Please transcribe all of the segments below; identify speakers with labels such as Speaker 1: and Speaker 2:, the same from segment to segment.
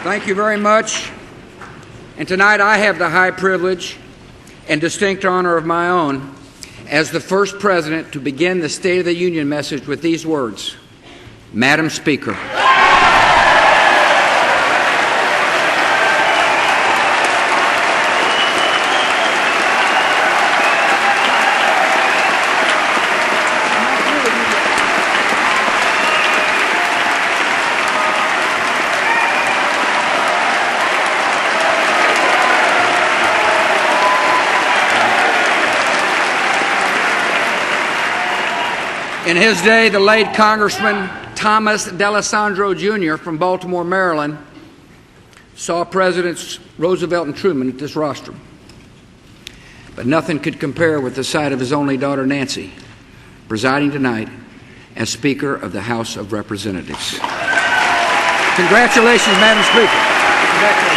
Speaker 1: Thank you very much. And tonight I have the high privilege and distinct honor of my own as the first president to begin the State of the Union message with these words: Madam Speaker. In his day, the late Congressman Thomas D'Alessandro Jr. from Baltimore, Maryland, saw Presidents Roosevelt and Truman at this rostrum. But nothing could compare with the sight of his only daughter, Nancy, presiding tonight as Speaker of the House of Representatives. Congratulations, Madam Speaker. Congratulations.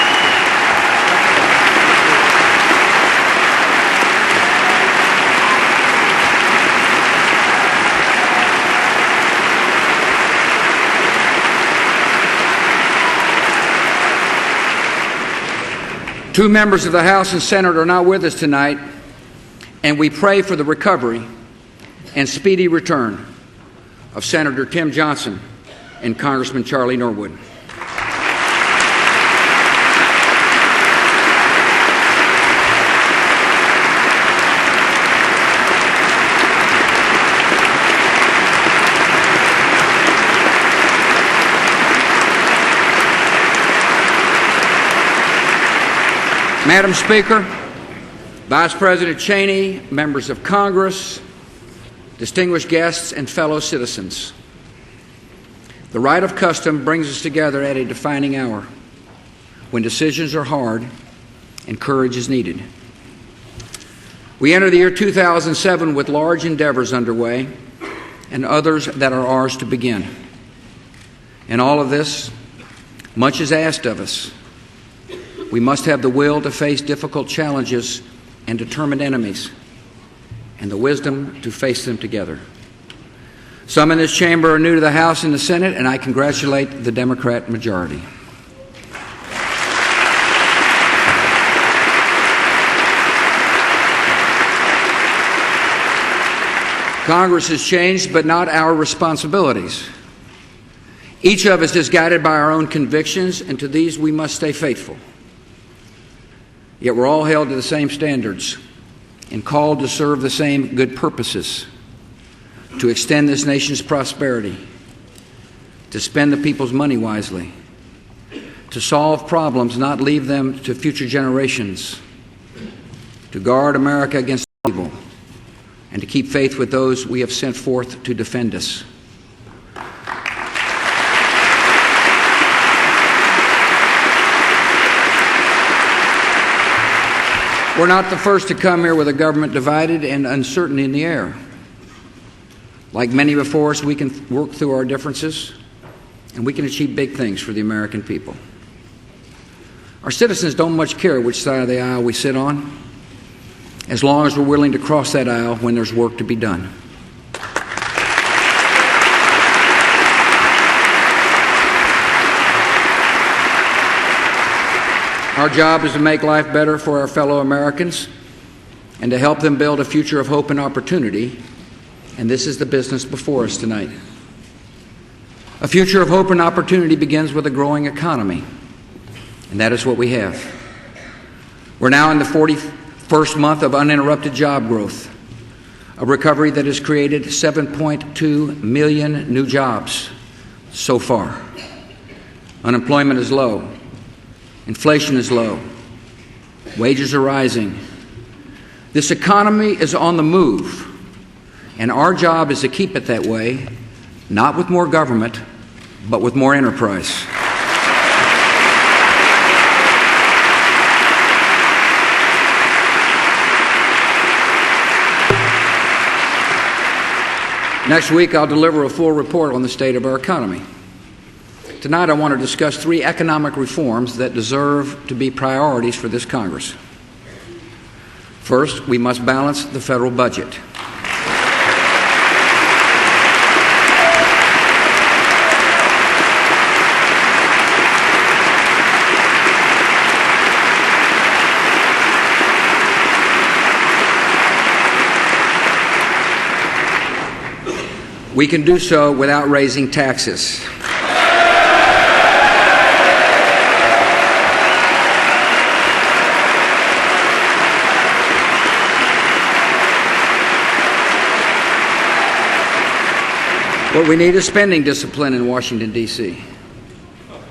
Speaker 1: Two members of the House and Senate are not with us tonight, and we pray for the recovery and speedy return of Senator Tim Johnson and Congressman Charlie Norwood. Madam Speaker, Vice President Cheney, members of Congress, distinguished guests, and fellow citizens, the rite of custom brings us together at a defining hour when decisions are hard and courage is needed. We enter the year 2007 with large endeavors underway and others that are ours to begin. In all of this, much is asked of us. We must have the will to face difficult challenges and determined enemies, and the wisdom to face them together. Some in this chamber are new to the House and the Senate, and I congratulate the Democrat majority. Congress has changed, but not our responsibilities. Each of us is guided by our own convictions, and to these we must stay faithful. Yet we're all held to the same standards and called to serve the same good purposes, to extend this nation's prosperity, to spend the people's money wisely, to solve problems, not leave them to future generations, to guard America against evil, and to keep faith with those we have sent forth to defend us. We're not the first to come here with a government divided and uncertainty in the air. Like many before us, we can work through our differences, and we can achieve big things for the American people. Our citizens don't much care which side of the aisle we sit on, as long as we're willing to cross that aisle when there's work to be done. Our job is to make life better for our fellow Americans and to help them build a future of hope and opportunity, and this is the business before us tonight. A future of hope and opportunity begins with a growing economy, and that is what we have. We're now in the 41st month of uninterrupted job growth, a recovery that has created 7.2 million new jobs so far. Unemployment is low. Inflation is low. Wages are rising. This economy is on the move, and our job is to keep it that way, not with more government, but with more enterprise. Next week, I'll deliver a full report on the state of our economy. Tonight, I want to discuss three economic reforms that deserve to be priorities for this Congress. First, we must balance the federal budget. We can do so without raising taxes. What we need is spending discipline in Washington, D.C.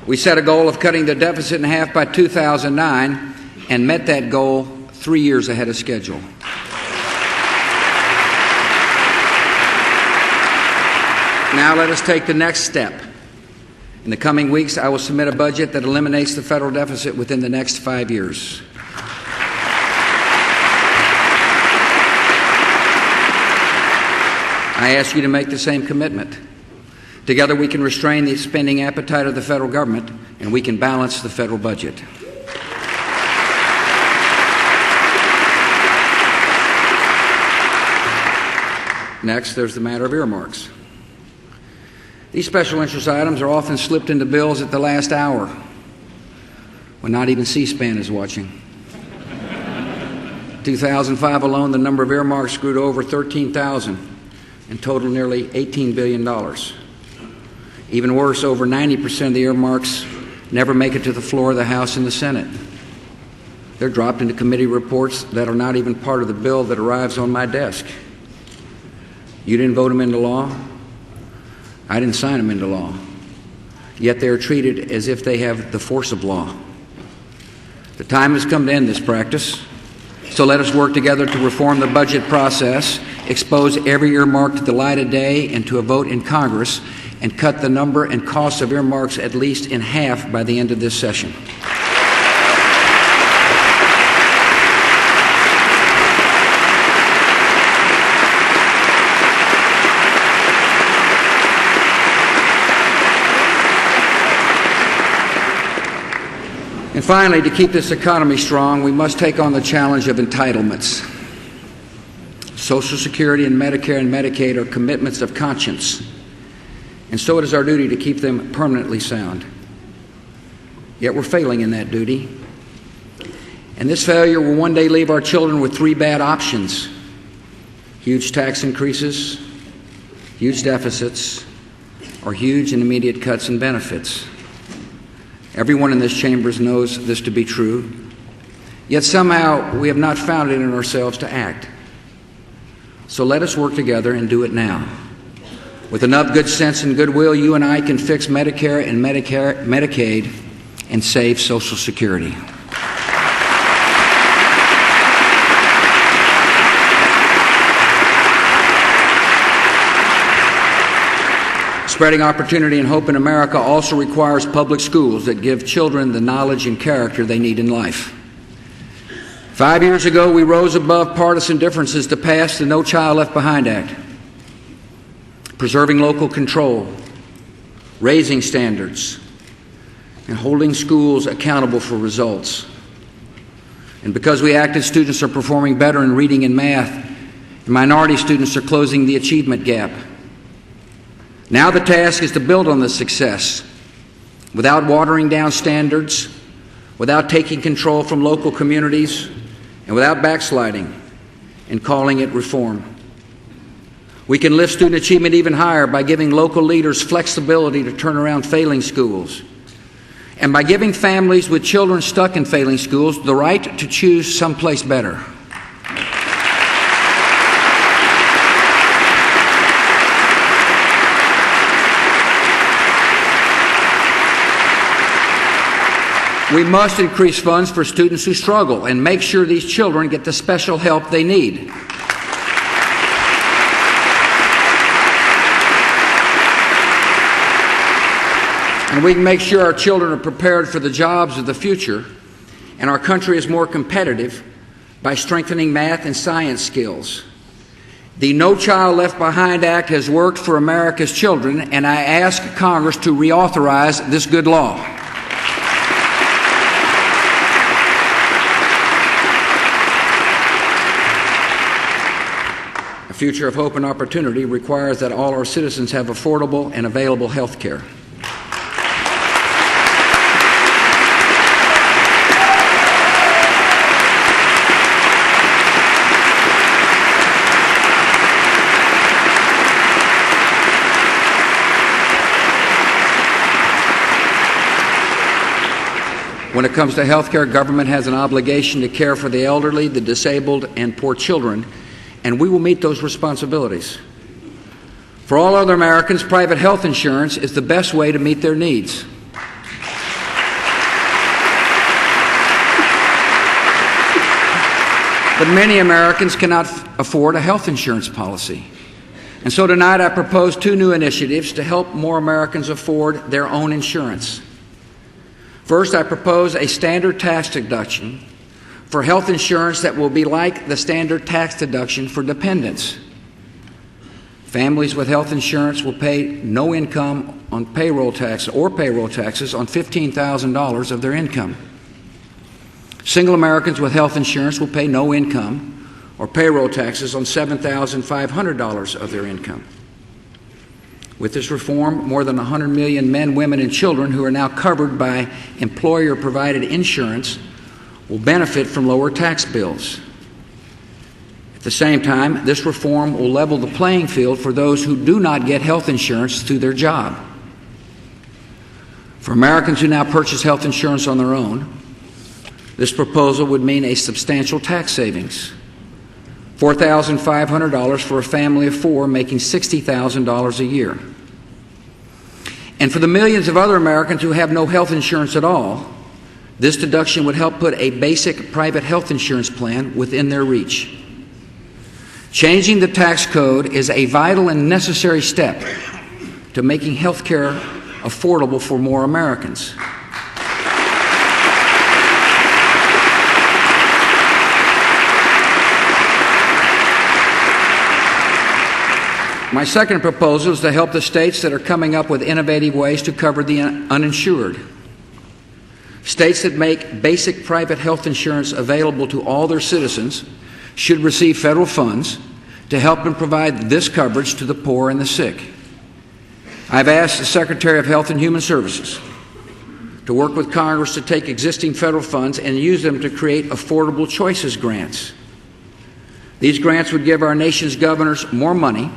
Speaker 1: We set a goal of cutting the deficit in half by 2009 and met that goal 3 years ahead of schedule. Now let us take the next step. In the coming weeks, I will submit a budget that eliminates the federal deficit within the next 5 years. I ask you to make the same commitment. Together we can restrain the spending appetite of the federal government, and we can balance the federal budget. Next, there's the matter of earmarks. These special interest items are often slipped into bills at the last hour, when not even C-SPAN is watching. In 2005 alone, the number of earmarks grew to over 13,000 and totaled nearly $18 billion. Even worse, over 90% of the earmarks never make it to the floor of the House and the Senate. They're dropped into committee reports that are not even part of the bill that arrives on my desk. You didn't vote them into law. I didn't sign them into law. Yet they are treated as if they have the force of law. The time has come to end this practice. So let us work together to reform the budget process, expose every earmark to the light of day and to a vote in Congress, and cut the number and cost of earmarks at least in half by the end of this session. And finally, to keep this economy strong, we must take on the challenge of entitlements. Social Security and Medicare and Medicaid are commitments of conscience, and so it is our duty to keep them permanently sound. Yet we're failing in that duty, and this failure will one day leave our children with three bad options: huge tax increases, huge deficits, or huge and immediate cuts in benefits. Everyone in this chamber knows this to be true, yet somehow we have not found it in ourselves to act. So let us work together and do it now. With enough good sense and goodwill, you and I can fix Medicare and Medicaid and save Social Security. Spreading opportunity and hope in America also requires public schools that give children the knowledge and character they need in life. 5 years ago, we rose above partisan differences to pass the No Child Left Behind Act, preserving local control, raising standards, and holding schools accountable for results. And because we acted, students are performing better in reading and math, and minority students are closing the achievement gap. Now the task is to build on this success without watering down standards, without taking control from local communities, and without backsliding and calling it reform. We can lift student achievement even higher by giving local leaders flexibility to turn around failing schools, and by giving families with children stuck in failing schools the right to choose someplace better. We must increase funds for students who struggle and make sure these children get the special help they need. And we can make sure our children are prepared for the jobs of the future and our country is more competitive by strengthening math and science skills. The No Child Left Behind Act has worked for America's children, and I ask Congress to reauthorize this good law. A future of hope and opportunity requires that all our citizens have affordable and available health care. When it comes to health care, government has an obligation to care for the elderly, the disabled, and poor children, and we will meet those responsibilities. For all other Americans, private health insurance is the best way to meet their needs. But many Americans cannot afford a health insurance policy. And so tonight I propose two new initiatives to help more Americans afford their own insurance. First, I propose a standard tax deduction for health insurance that will be like the standard tax deduction for dependents. Families with health insurance will pay no income on payroll tax or payroll taxes on $15,000 of their income. Single Americans with health insurance will pay no income or payroll taxes on $7,500 of their income. With this reform, more than 100 million men, women, and children who are now covered by employer-provided insurance will benefit from lower tax bills. At the same time, this reform will level the playing field for those who do not get health insurance through their job. For Americans who now purchase health insurance on their own, this proposal would mean a substantial tax savings. $4,500 for a family of four making $60,000 a year. And for the millions of other Americans who have no health insurance at all, this deduction would help put a basic private health insurance plan within their reach. Changing the tax code is a vital and necessary step to making health care affordable for more Americans. My second proposal is to help the states that are coming up with innovative ways to cover the uninsured. States that make basic private health insurance available to all their citizens should receive federal funds to help them provide this coverage to the poor and the sick. I've asked the Secretary of Health and Human Services to work with Congress to take existing federal funds and use them to create affordable choices grants. These grants would give our nation's governors more money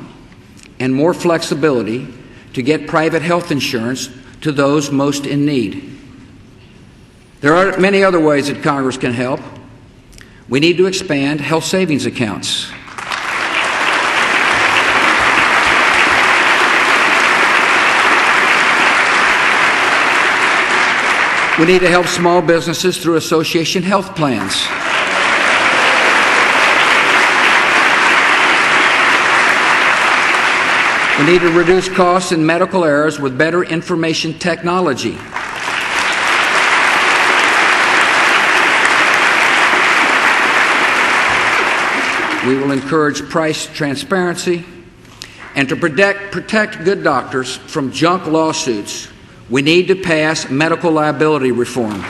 Speaker 1: and more flexibility to get private health insurance to those most in need. There are many other ways that Congress can help. We need to expand health savings accounts. We need to help small businesses through association health plans. We need to reduce costs and medical errors with better information technology. We will encourage price transparency, and to protect good doctors from junk lawsuits, we need to pass medical liability reform.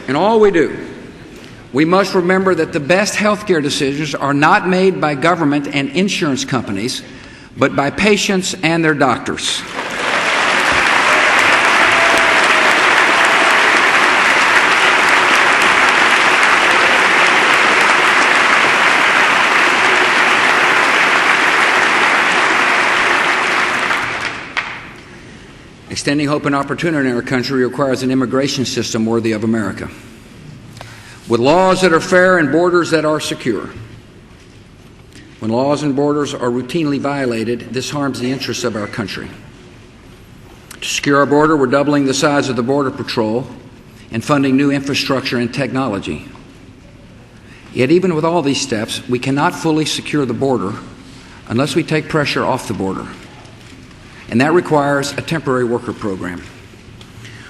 Speaker 1: In all we do, we must remember that the best health care decisions are not made by government and insurance companies, but by patients and their doctors. Extending hope and opportunity in our country requires an immigration system worthy of America, with laws that are fair and borders that are secure. When laws and borders are routinely violated, this harms the interests of our country. To secure our border, we're doubling the size of the Border Patrol and funding new infrastructure and technology. Yet even with all these steps, we cannot fully secure the border unless we take pressure off the border. And that requires a temporary worker program.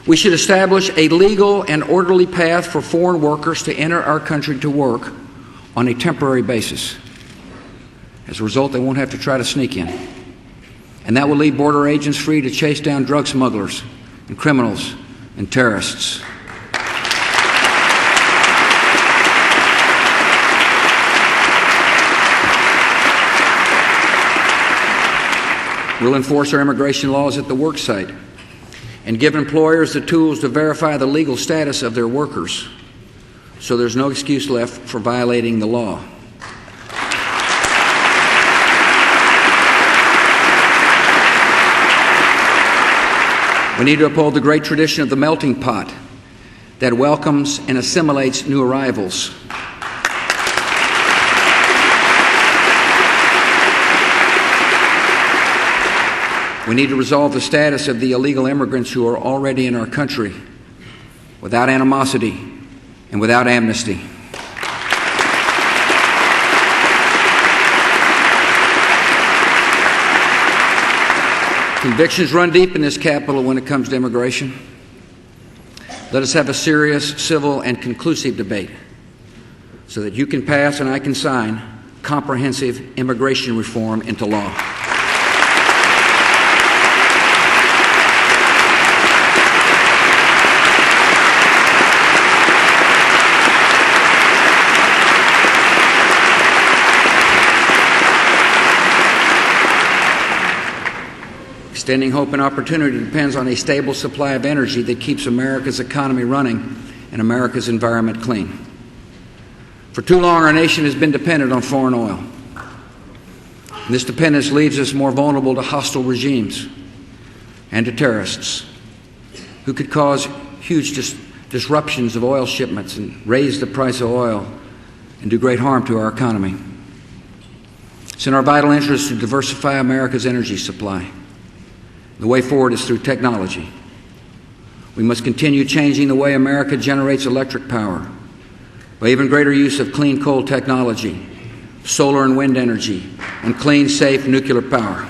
Speaker 1: We should establish a legal and orderly path for foreign workers to enter our country to work on a temporary basis. As a result, they won't have to try to sneak in. And that will leave border agents free to chase down drug smugglers and criminals and terrorists. We'll enforce our immigration laws at the work site and give employers the tools to verify the legal status of their workers, so there's no excuse left for violating the law. We need to uphold the great tradition of the melting pot that welcomes and assimilates new arrivals. We need to resolve the status of the illegal immigrants who are already in our country without animosity and without amnesty. Convictions run deep in this capital when it comes to immigration. Let us have a serious, civil, and conclusive debate so that you can pass and I can sign comprehensive immigration reform into law. Extending hope and opportunity depends on a stable supply of energy that keeps America's economy running and America's environment clean. For too long, our nation has been dependent on foreign oil. And this dependence leaves us more vulnerable to hostile regimes and to terrorists who could cause huge disruptions of oil shipments and raise the price of oil and do great harm to our economy. It's in our vital interest to diversify America's energy supply. The way forward is through technology. We must continue changing the way America generates electric power by even greater use of clean coal technology, solar and wind energy, and clean, safe nuclear power.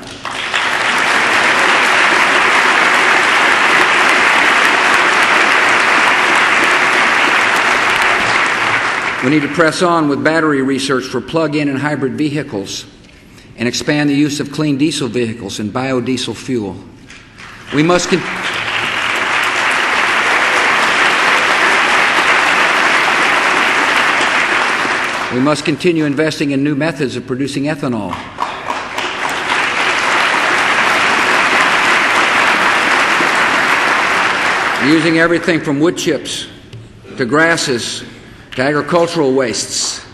Speaker 1: We need to press on with battery research for plug-in and hybrid vehicles and expand the use of clean diesel vehicles and biodiesel fuel. We must continue investing in new methods of producing ethanol. Using everything from wood chips to grasses to agricultural wastes.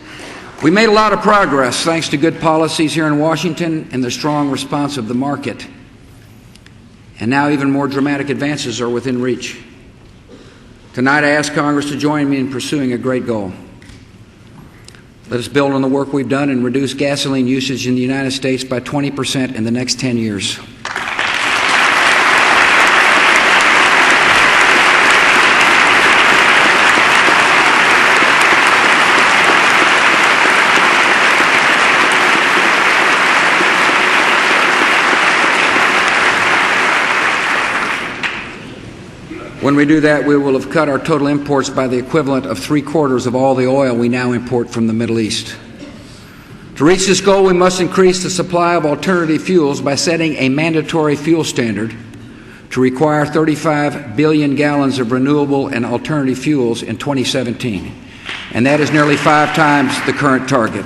Speaker 1: We made a lot of progress thanks to good policies here in Washington and the strong response of the market. And now even more dramatic advances are within reach. Tonight I ask Congress to join me in pursuing a great goal. Let us build on the work we've done and reduce gasoline usage in the United States by 20% in the next 10 years. When we do that, we will have cut our total imports by the equivalent of 3/4 of all the oil we now import from the Middle East. To reach this goal, we must increase the supply of alternative fuels by setting a mandatory fuel standard to require 35 billion gallons of renewable and alternative fuels in 2017, and that is nearly 5 times the current target.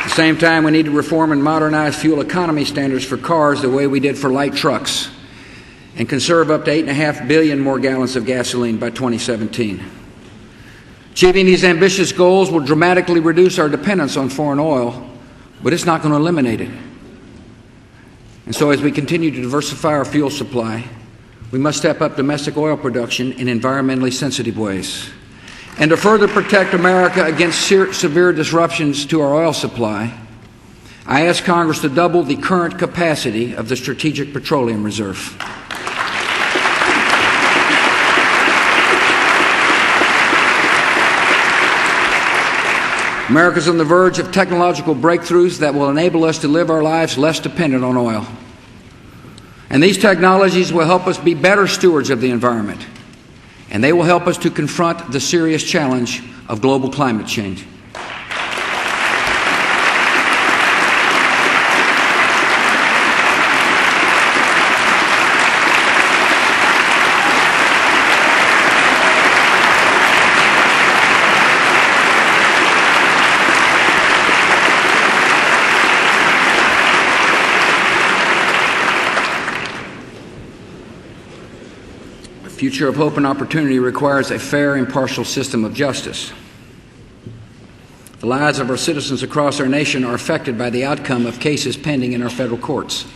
Speaker 1: At the same time, we need to reform and modernize fuel economy standards for cars the way we did for light trucks and conserve up to 8.5 billion more gallons of gasoline by 2017. Achieving these ambitious goals will dramatically reduce our dependence on foreign oil, but it's not going to eliminate it. And so as we continue to diversify our fuel supply, we must step up domestic oil production in environmentally sensitive ways. And to further protect America against severe disruptions to our oil supply, I ask Congress to double the current capacity of the Strategic Petroleum Reserve. America is on the verge of technological breakthroughs that will enable us to live our lives less dependent on oil. And these technologies will help us be better stewards of the environment. And they will help us to confront the serious challenge of global climate change. future of hope and opportunity requires a fair, impartial system of justice. The lives of our citizens across our nation are affected by the outcome of cases pending in our federal courts.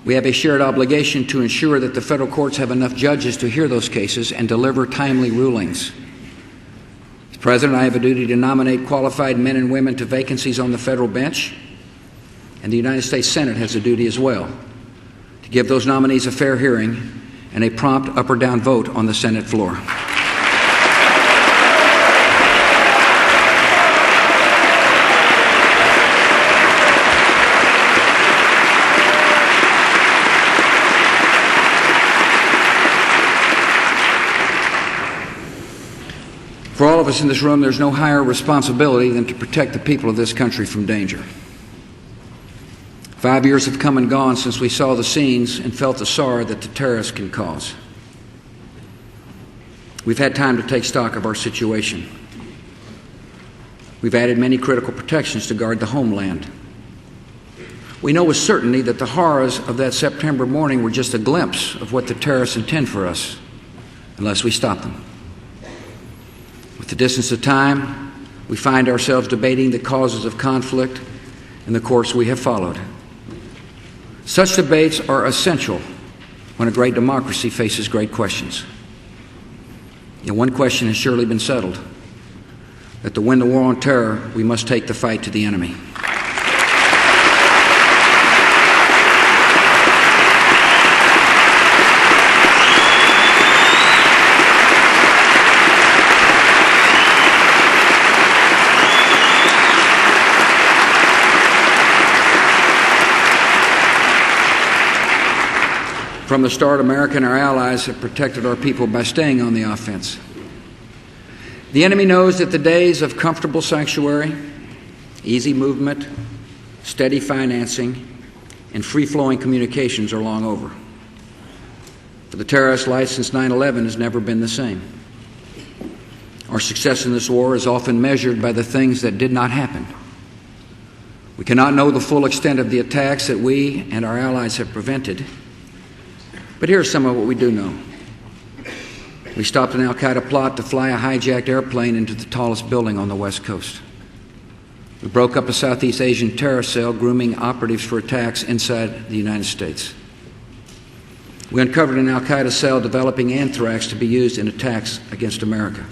Speaker 1: We have a shared obligation to ensure that the federal courts have enough judges to hear those cases and deliver timely rulings. As President, I have a duty to nominate qualified men and women to vacancies on the federal bench, and the United States Senate has a duty as well to give those nominees a fair hearing and a prompt up or down vote on the Senate floor. For all of us in this room, there's no higher responsibility than to protect the people of this country from danger. 5 years have come and gone since we saw the scenes and felt the sorrow that the terrorists can cause. We've had time to take stock of our situation. We've added many critical protections to guard the homeland. We know with certainty that the horrors of that September morning were just a glimpse of what the terrorists intend for us, unless we stop them. With the distance of time, we find ourselves debating the causes of conflict and the course we have followed. Such debates are essential when a great democracy faces great questions. And one question has surely been settled, that to win the war on terror, we must take the fight to the enemy. From the start, America and our allies have protected our people by staying on the offense. The enemy knows that the days of comfortable sanctuary, easy movement, steady financing, and free-flowing communications are long over. For the terrorists, life since 9/11 has never been the same. Our success in this war is often measured by the things that did not happen. We cannot know the full extent of the attacks that we and our allies have prevented. But here's some of what we do know. We stopped an al-Qaeda plot to fly a hijacked airplane into the tallest building on the West Coast. We broke up a Southeast Asian terrorist cell grooming operatives for attacks inside the United States. We uncovered an al-Qaeda cell developing anthrax to be used in attacks against America.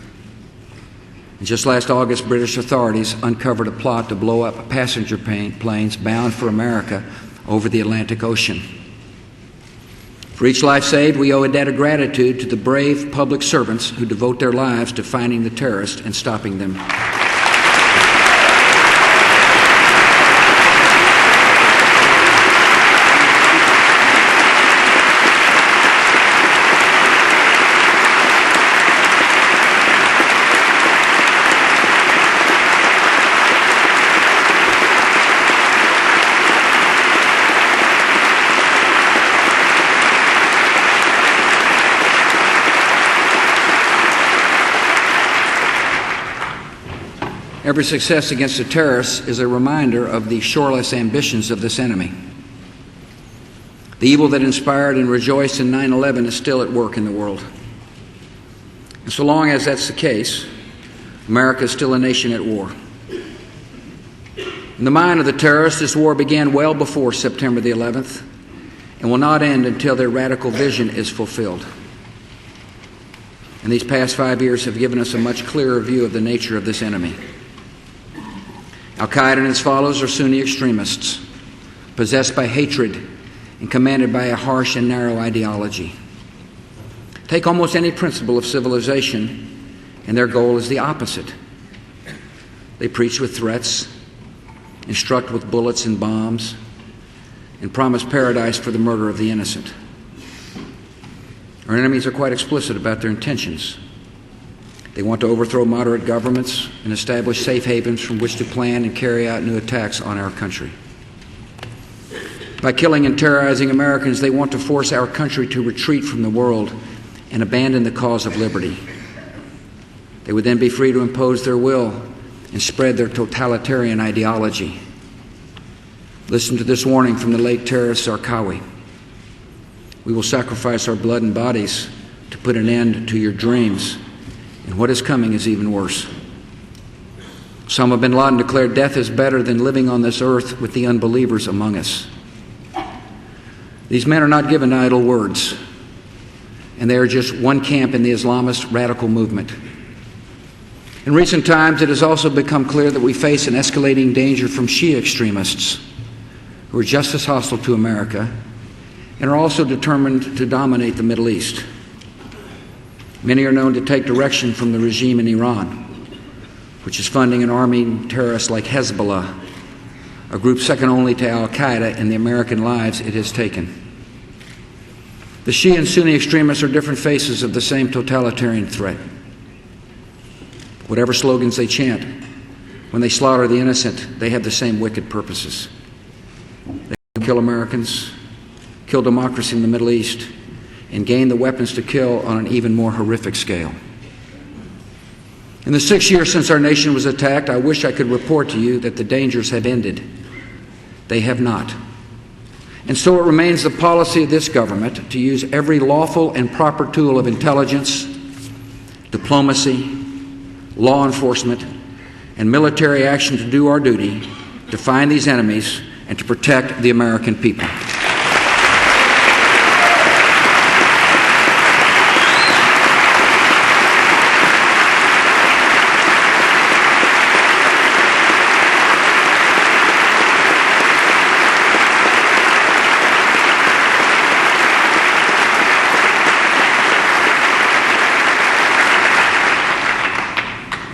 Speaker 1: And just last August, British authorities uncovered a plot to blow up passenger planes bound for America over the Atlantic Ocean. For each life saved, we owe a debt of gratitude to the brave public servants who devote their lives to finding the terrorists and stopping them. Every success against the terrorists is a reminder of the shoreless ambitions of this enemy. The evil that inspired and rejoiced in 9/11 is still at work in the world. And so long as that's the case, America is still a nation at war. In the mind of the terrorists, this war began well before September the 11th and will not end until their radical vision is fulfilled. And these past 5 years have given us a much clearer view of the nature of this enemy. Al-Qaeda and its followers are Sunni extremists, possessed by hatred and commanded by a harsh and narrow ideology. Take almost any principle of civilization, and their goal is the opposite. They preach with threats, instruct with bullets and bombs, and promise paradise for the murder of the innocent. Our enemies are quite explicit about their intentions. They want to overthrow moderate governments and establish safe havens from which to plan and carry out new attacks on our country. By killing and terrorizing Americans, they want to force our country to retreat from the world and abandon the cause of liberty. They would then be free to impose their will and spread their totalitarian ideology. Listen to this warning from the late terrorist Zarqawi. We will sacrifice our blood and bodies to put an end to your dreams. And what is coming is even worse. Osama bin Laden declared death is better than living on this earth with the unbelievers among us. These men are not given idle words, and they are just one camp in the Islamist radical movement. In recent times, it has also become clear that we face an escalating danger from Shia extremists who are just as hostile to America and are also determined to dominate the Middle East. Many are known to take direction from the regime in Iran, which is funding and arming terrorists like Hezbollah, a group second only to al-Qaeda in the American lives it has taken. The Shia and Sunni extremists are different faces of the same totalitarian threat. Whatever slogans they chant, when they slaughter the innocent, they have the same wicked purposes. They kill Americans, kill democracy in the Middle East, and gain the weapons to kill on an even more horrific scale. In the 6 years since our nation was attacked, I wish I could report to you that the dangers have ended. They have not. And so it remains the policy of this government to use every lawful and proper tool of intelligence, diplomacy, law enforcement, and military action to do our duty, to find these enemies, and to protect the American people.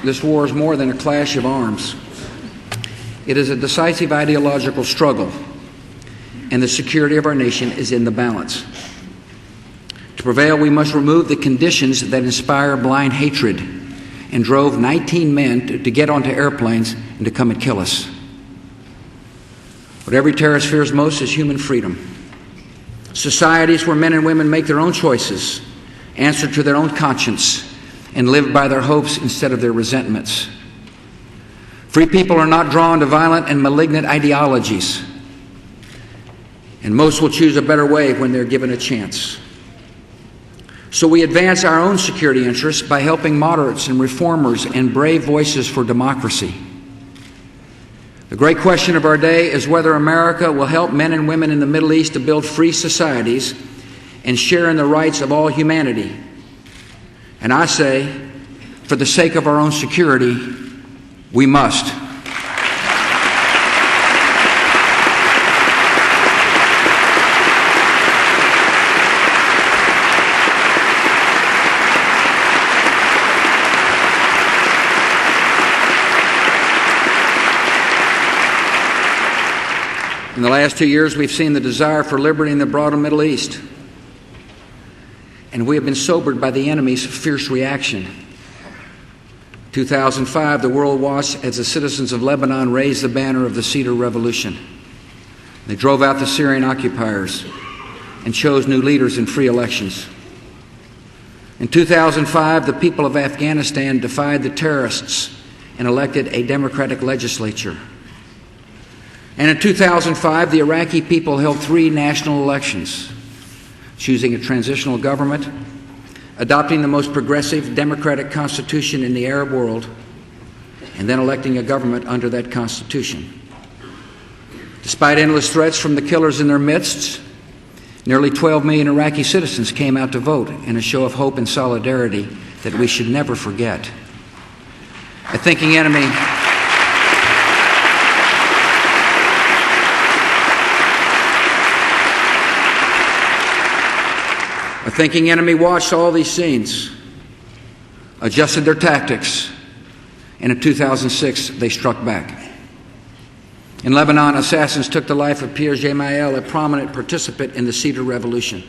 Speaker 1: This war is more than a clash of arms. It is a decisive ideological struggle, and the security of our nation is in the balance. To prevail, we must remove the conditions that inspire blind hatred and drove 19 men to get onto airplanes and to come and kill us. What every terrorist fears most is human freedom. Societies where men and women make their own choices, answer to their own conscience, and live by their hopes instead of their resentments. Free people are not drawn to violent and malignant ideologies, and most will choose a better way when they're given a chance. So we advance our own security interests by helping moderates and reformers and brave voices for democracy. The great question of our day is whether America will help men and women in the Middle East to build free societies and share in the rights of all humanity. And I say, for the sake of our own security, we must. In the last 2 years, we've seen the desire for liberty in the broader Middle East. And we have been sobered by the enemy's fierce reaction. 2005, the world watched as the citizens of Lebanon raised the banner of the Cedar Revolution. They drove out the Syrian occupiers and chose new leaders in free elections. In 2005, the people of Afghanistan defied the terrorists and elected a democratic legislature. And in 2005, the Iraqi people held 3 national elections, choosing a transitional government, adopting the most progressive democratic constitution in the Arab world, and then electing a government under that constitution. Despite endless threats from the killers in their midst, nearly 12 million Iraqi citizens came out to vote in a show of hope and solidarity that we should never forget. A thinking enemy watched all these scenes, adjusted their tactics, and in 2006 they struck back. In Lebanon, assassins took the life of Pierre Gemayel, a prominent participant in the Cedar Revolution.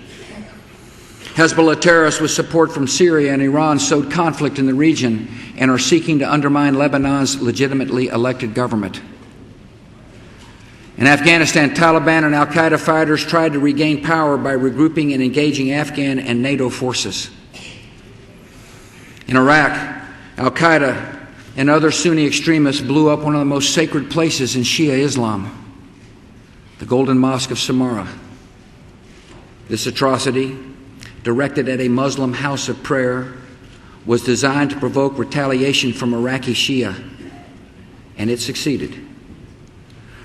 Speaker 1: Hezbollah terrorists with support from Syria and Iran sowed conflict in the region and are seeking to undermine Lebanon's legitimately elected government. In Afghanistan, Taliban and al-Qaeda fighters tried to regain power by regrouping and engaging Afghan and NATO forces. In Iraq, al-Qaeda and other Sunni extremists blew up one of the most sacred places in Shia Islam, the Golden Mosque of Samarra. This atrocity, directed at a Muslim house of prayer, was designed to provoke retaliation from Iraqi Shia, and it succeeded.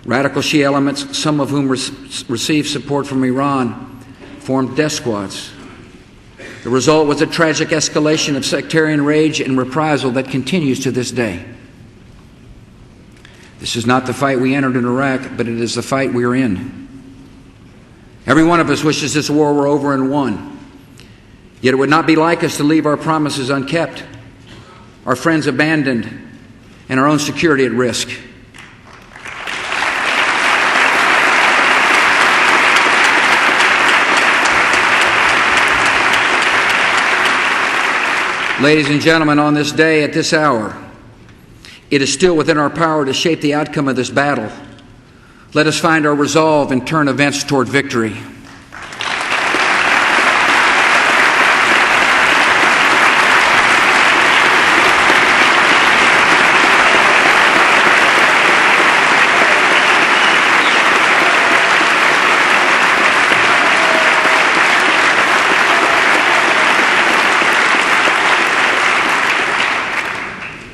Speaker 1: Radical Shia elements, some of whom received support from Iran, formed death squads. The result was a tragic escalation of sectarian rage and reprisal that continues to this day. This is not the fight we entered in Iraq, but it is the fight we are in. Every one of us wishes this war were over and won. Yet it would not be like us to leave our promises unkept, our friends abandoned, and our own security at risk. Ladies and gentlemen, on this day, at this hour, it is still within our power to shape the outcome of this battle. Let us find our resolve and turn events toward victory.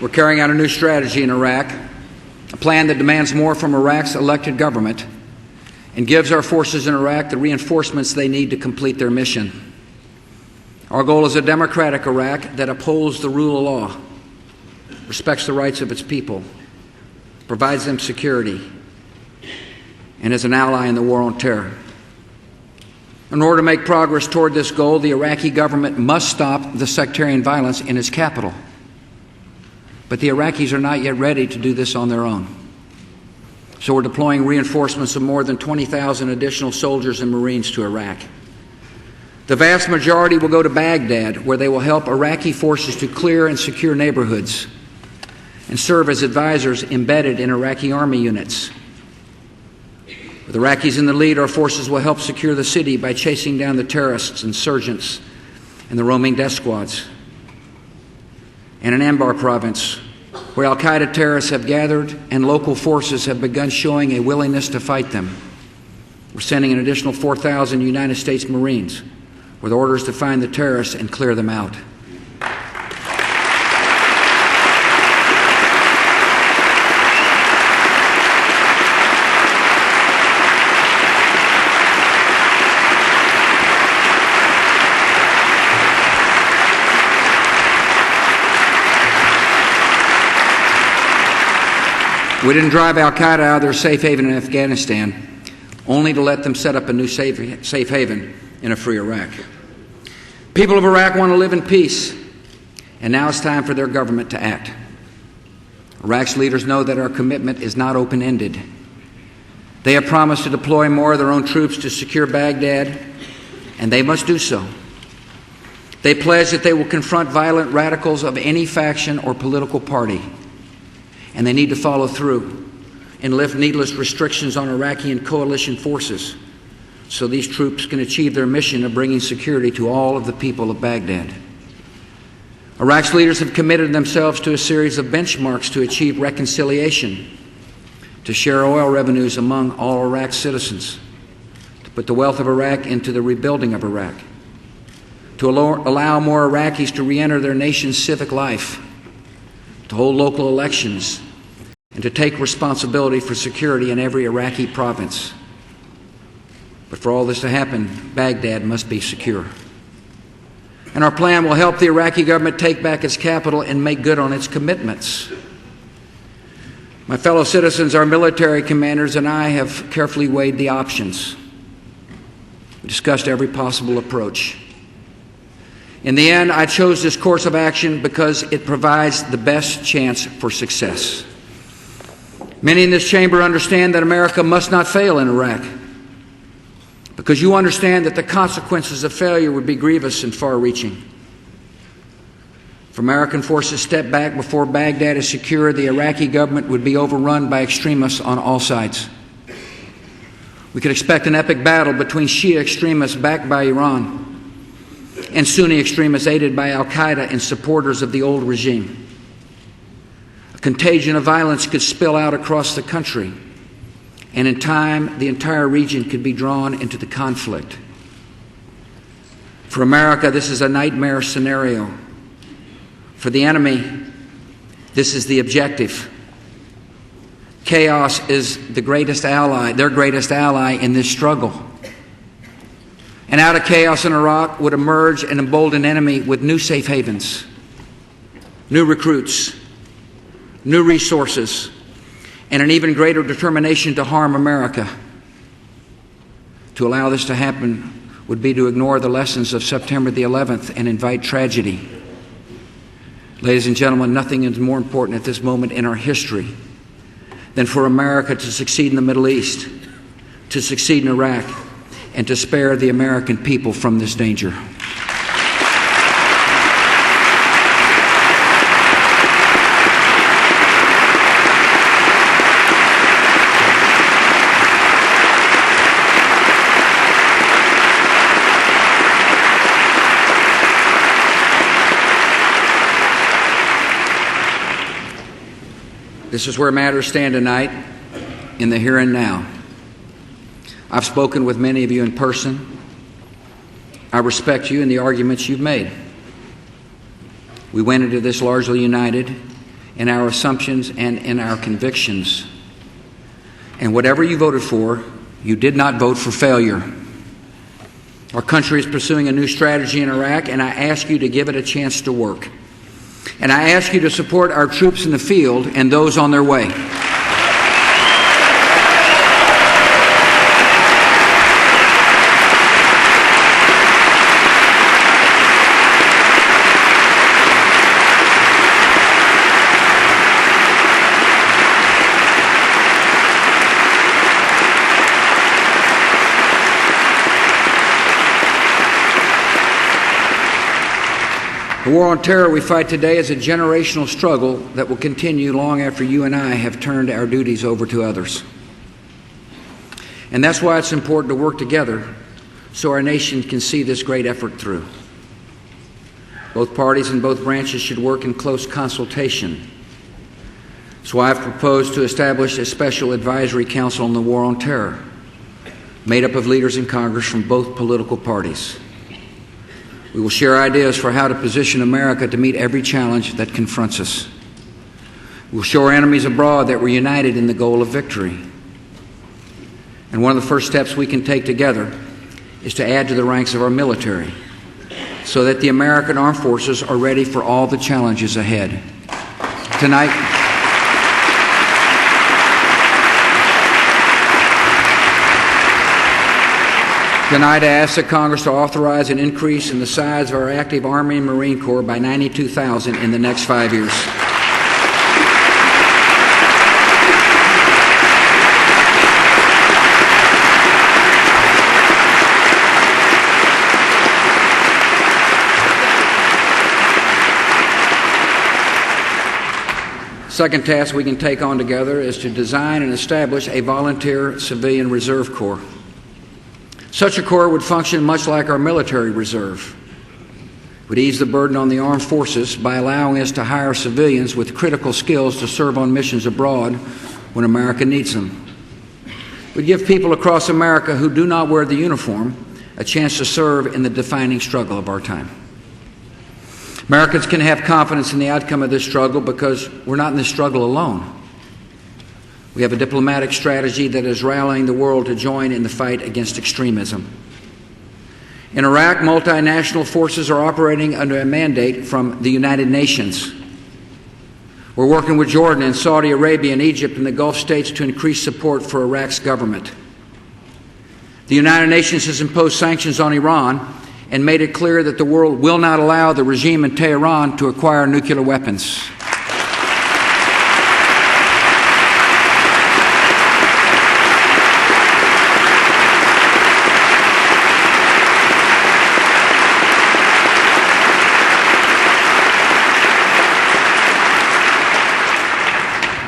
Speaker 1: We're carrying out a new strategy in Iraq, a plan that demands more from Iraq's elected government and gives our forces in Iraq the reinforcements they need to complete their mission. Our goal is a democratic Iraq that upholds the rule of law, respects the rights of its people, provides them security, and is an ally in the war on terror. In order to make progress toward this goal, the Iraqi government must stop the sectarian violence in its capital. But the Iraqis are not yet ready to do this on their own. So we're deploying reinforcements of more than 20,000 additional soldiers and Marines to Iraq. The vast majority will go to Baghdad, where they will help Iraqi forces to clear and secure neighborhoods and serve as advisors embedded in Iraqi army units. With Iraqis in the lead, our forces will help secure the city by chasing down the terrorists, insurgents, and the roaming death squads. And in Anbar province, where al-Qaeda terrorists have gathered and local forces have begun showing a willingness to fight them, we're sending an additional 4,000 United States Marines with orders to find the terrorists and clear them out. We didn't drive al-Qaeda out of their safe haven in Afghanistan, only to let them set up a new safe haven in a free Iraq. People of Iraq want to live in peace, and now it's time for their government to act. Iraq's leaders know that our commitment is not open-ended. They have promised to deploy more of their own troops to secure Baghdad, and they must do so. They pledge that they will confront violent radicals of any faction or political party, and they need to follow through and lift needless restrictions on Iraqi and coalition forces so these troops can achieve their mission of bringing security to all of the people of Baghdad. Iraq's leaders have committed themselves to a series of benchmarks to achieve reconciliation, to share oil revenues among all Iraq's citizens, to put the wealth of Iraq into the rebuilding of Iraq, to allow more Iraqis to re-enter their nation's civic life, to hold local elections, and to take responsibility for security in every Iraqi province. But for all this to happen, Baghdad must be secure. And our plan will help the Iraqi government take back its capital and make good on its commitments. My fellow citizens, our military commanders and I have carefully weighed the options. We discussed every possible approach. In the end, I chose this course of action because it provides the best chance for success. Many in this chamber understand that America must not fail in Iraq, because you understand that the consequences of failure would be grievous and far-reaching. If American forces step back before Baghdad is secure, the Iraqi government would be overrun by extremists on all sides. We could expect an epic battle between Shia extremists backed by Iran and Sunni extremists aided by al-Qaeda and supporters of the old regime. A contagion of violence could spill out across the country, and in time, the entire region could be drawn into the conflict. For America, this is a nightmare scenario. For the enemy, this is the objective. Chaos is the greatest ally, their greatest ally in this struggle. And out of chaos in Iraq would emerge an emboldened enemy with new safe havens, new recruits, new resources, and an even greater determination to harm America. To allow this to happen would be to ignore the lessons of September the 11th and invite tragedy. Ladies and gentlemen, nothing is more important at this moment in our history than for America to succeed in the Middle East, to succeed in Iraq, and to spare the American people from this danger. This is where matters stand tonight, in the here and now. I've spoken with many of you in person. I respect you and the arguments you've made. We went into this largely united in our assumptions and in our convictions. And whatever you voted for, you did not vote for failure. Our country is pursuing a new strategy in Iraq, and I ask you to give it a chance to work. And I ask you to support our troops in the field and those on their way. The war on terror we fight today is a generational struggle that will continue long after you and I have turned our duties over to others. And that's why it's important to work together so our nation can see this great effort through. Both parties and both branches should work in close consultation. That's why I've proposed to establish a special advisory council on the war on terror, made up of leaders in Congress from both political parties. We will share ideas for how to position America to meet every challenge that confronts us. We'll show our enemies abroad that we're united in the goal of victory. And one of the first steps we can take together is to add to the ranks of our military so that the American armed forces are ready for all the challenges ahead. Tonight, I ask the Congress to authorize an increase in the size of our active Army and Marine Corps by 92,000 in the next 5 years. Second task we can take on together is to design and establish a volunteer civilian reserve corps. Such a corps would function much like our military reserve. It would ease the burden on the armed forces by allowing us to hire civilians with critical skills to serve on missions abroad when America needs them. It would give people across America who do not wear the uniform a chance to serve in the defining struggle of our time. Americans can have confidence in the outcome of this struggle because we're not in this struggle alone. We have a diplomatic strategy that is rallying the world to join in the fight against extremism. In Iraq, multinational forces are operating under a mandate from the United Nations. We're working with Jordan and Saudi Arabia and Egypt and the Gulf states to increase support for Iraq's government. The United Nations has imposed sanctions on Iran and made it clear that the world will not allow the regime in Tehran to acquire nuclear weapons.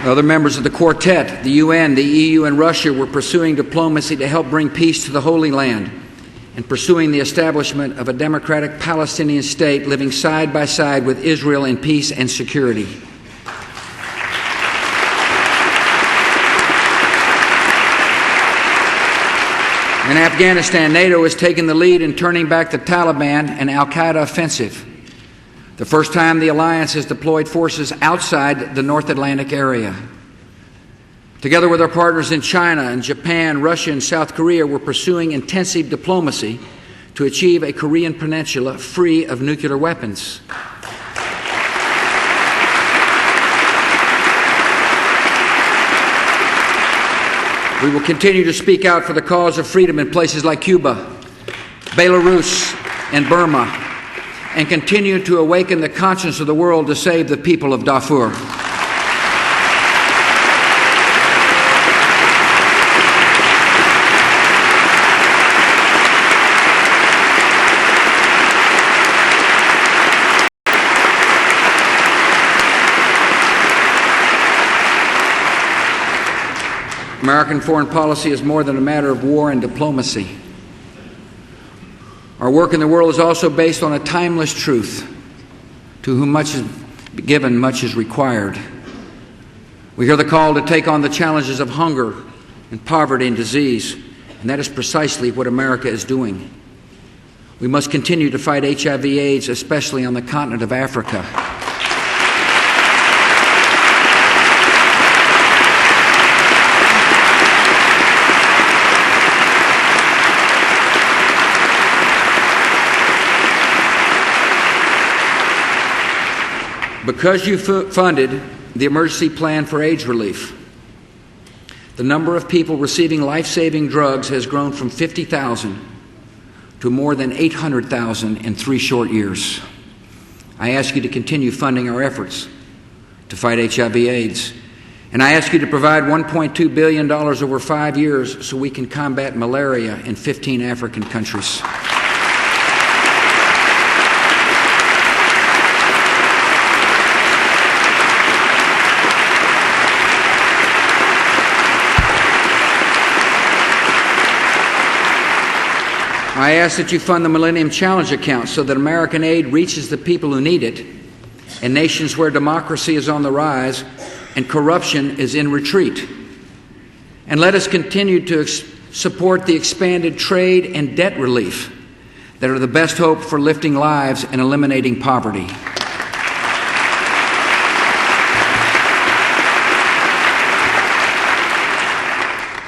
Speaker 1: Other members of the quartet, the UN, the EU, and Russia were pursuing diplomacy to help bring peace to the Holy Land and pursuing the establishment of a democratic Palestinian state living side by side with Israel in peace and security. And In Afghanistan, NATO has taken the lead in turning back the Taliban and al-Qaeda offensive, the first time the alliance has deployed forces outside the North Atlantic area. Together with our partners in China and Japan, Russia, and South Korea, we're pursuing intensive diplomacy to achieve a Korean peninsula free of nuclear weapons. We will continue to speak out for the cause of freedom in places like Cuba, Belarus, and Burma, and continue to awaken the conscience of the world to save the people of Darfur. American foreign policy is more than a matter of war and diplomacy. Our work in the world is also based on a timeless truth: to whom much is given, much is required. We hear the call to take on the challenges of hunger and poverty and disease, and that is precisely what America is doing. We must continue to fight HIV/AIDS, especially on the continent of Africa. Because you funded the emergency plan for AIDS relief, the number of people receiving life-saving drugs has grown from 50,000 to more than 800,000 in 3 short years. I ask you to continue funding our efforts to fight HIV/AIDS, and I ask you to provide $1.2 billion over 5 years so we can combat malaria in 15 African countries. I ask that you fund the Millennium Challenge account so that American aid reaches the people who need it in nations where democracy is on the rise and corruption is in retreat. And let us continue to support the expanded trade and debt relief that are the best hope for lifting lives and eliminating poverty.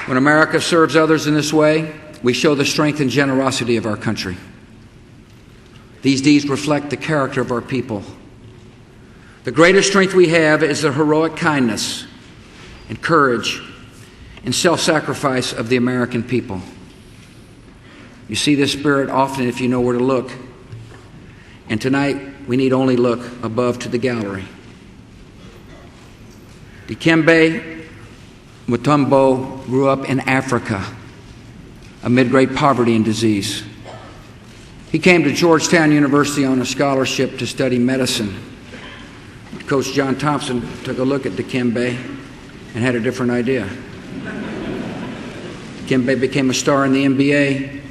Speaker 1: When America serves others in this way, we show the strength and generosity of our country. These deeds reflect the character of our people. The greatest strength we have is the heroic kindness and courage and self-sacrifice of the American people. You see this spirit often if you know where to look. And tonight, we need only look above to the gallery. Dikembe Mutombo grew up in Africa amid great poverty and disease. He came to Georgetown University on a scholarship to study medicine. Coach John Thompson took a look at Dikembe and had a different idea. Dikembe became a star in the NBA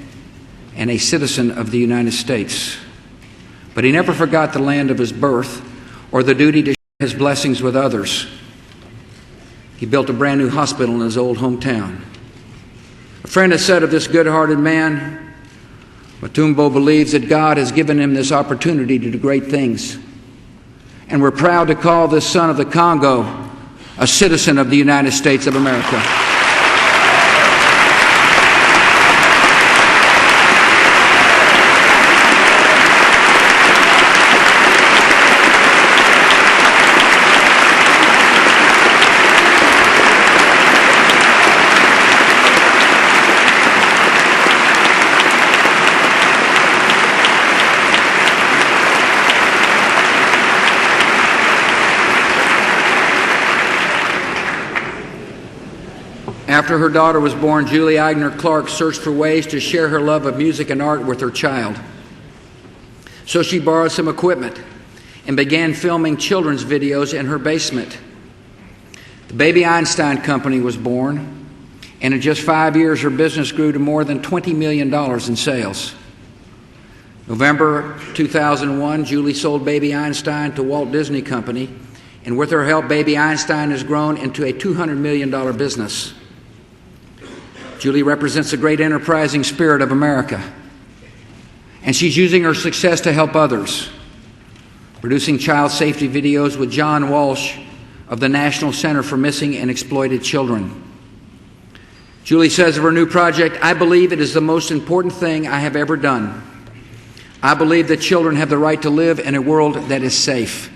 Speaker 1: and a citizen of the United States. But he never forgot the land of his birth or the duty to share his blessings with others. He built a brand new hospital in his old hometown. A friend has said of this good-hearted man, Mutombo believes that God has given him this opportunity to do great things. And we're proud to call this son of the Congo a citizen of the United States of America. After her daughter was born, Julie Agner Clark searched for ways to share her love of music and art with her child. So she borrowed some equipment and began filming children's videos in her basement. The Baby Einstein Company was born, and in just 5 years, her business grew to more than $20 million in sales. November 2001, Julie sold Baby Einstein to Walt Disney Company, and with her help, Baby Einstein has grown into a $200 million business. Julie represents the great enterprising spirit of America, and she's using her success to help others, producing child safety videos with John Walsh of the National Center for Missing and Exploited Children. Julie says of her new project, "I believe it is the most important thing I have ever done. I believe that children have the right to live in a world that is safe."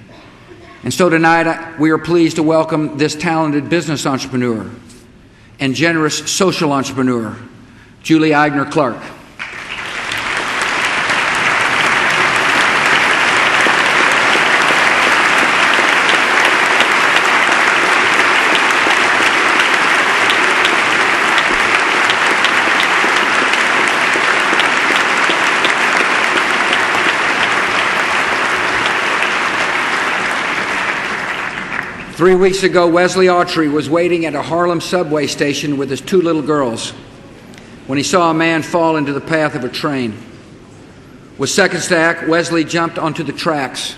Speaker 1: And so tonight, we are pleased to welcome this talented business entrepreneur and generous social entrepreneur, Julie Eigner-Clark. 3 weeks ago, Wesley Autry was waiting at a Harlem subway station with his 2 little girls when he saw a man fall into the path of a train. With seconds to act, Wesley jumped onto the tracks,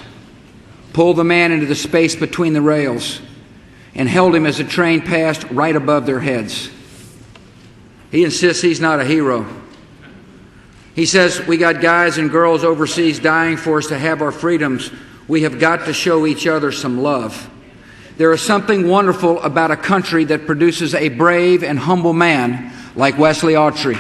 Speaker 1: pulled the man into the space between the rails, and held him as the train passed right above their heads. He insists he's not a hero. He says, "We got guys and girls overseas dying for us to have our freedoms. We have got to show each other some love." There is something wonderful about a country that produces a brave and humble man like Wesley Autry.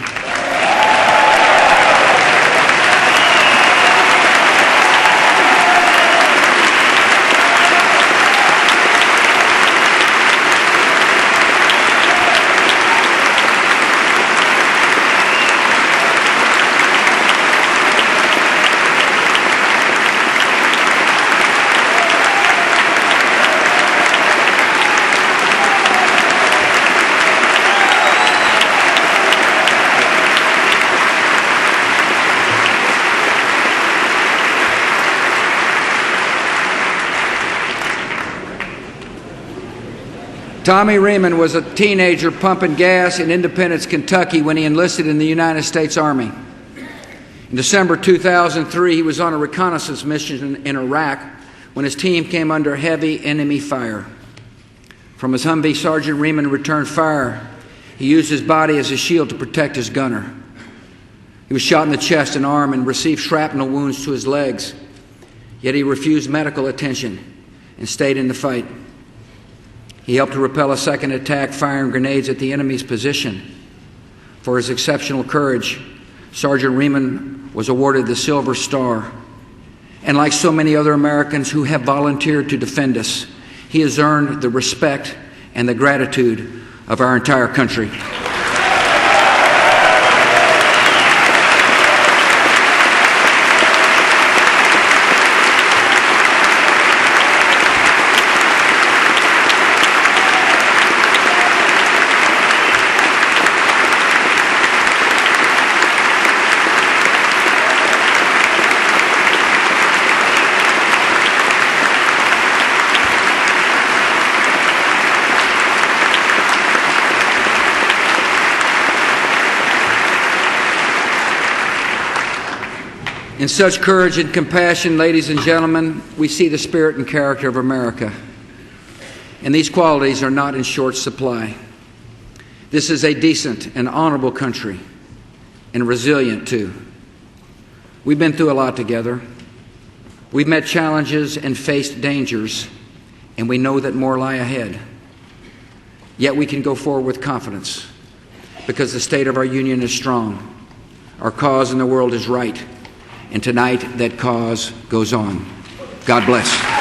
Speaker 1: Tommy Riemann was a teenager pumping gas in Independence, Kentucky when he enlisted in the United States Army. In December 2003, he was on a reconnaissance mission in Iraq when his team came under heavy enemy fire. From his Humvee, Sergeant Riemann returned fire. He used his body as a shield to protect his gunner. He was shot in the chest and arm and received shrapnel wounds to his legs, yet he refused medical attention and stayed in the fight. He helped to repel a second attack, firing grenades at the enemy's position. For his exceptional courage, Sergeant Riemann was awarded the Silver Star. And like so many other Americans who have volunteered to defend us, he has earned the respect and the gratitude of our entire country. In such courage and compassion, ladies and gentlemen, we see the spirit and character of America. And these qualities are not in short supply. This is a decent and honorable country, and resilient too. We've been through a lot together. We've met challenges and faced dangers, and we know that more lie ahead. Yet we can go forward with confidence, because the state of our union is strong. Our cause in the world is right. And tonight, that cause goes on. God bless.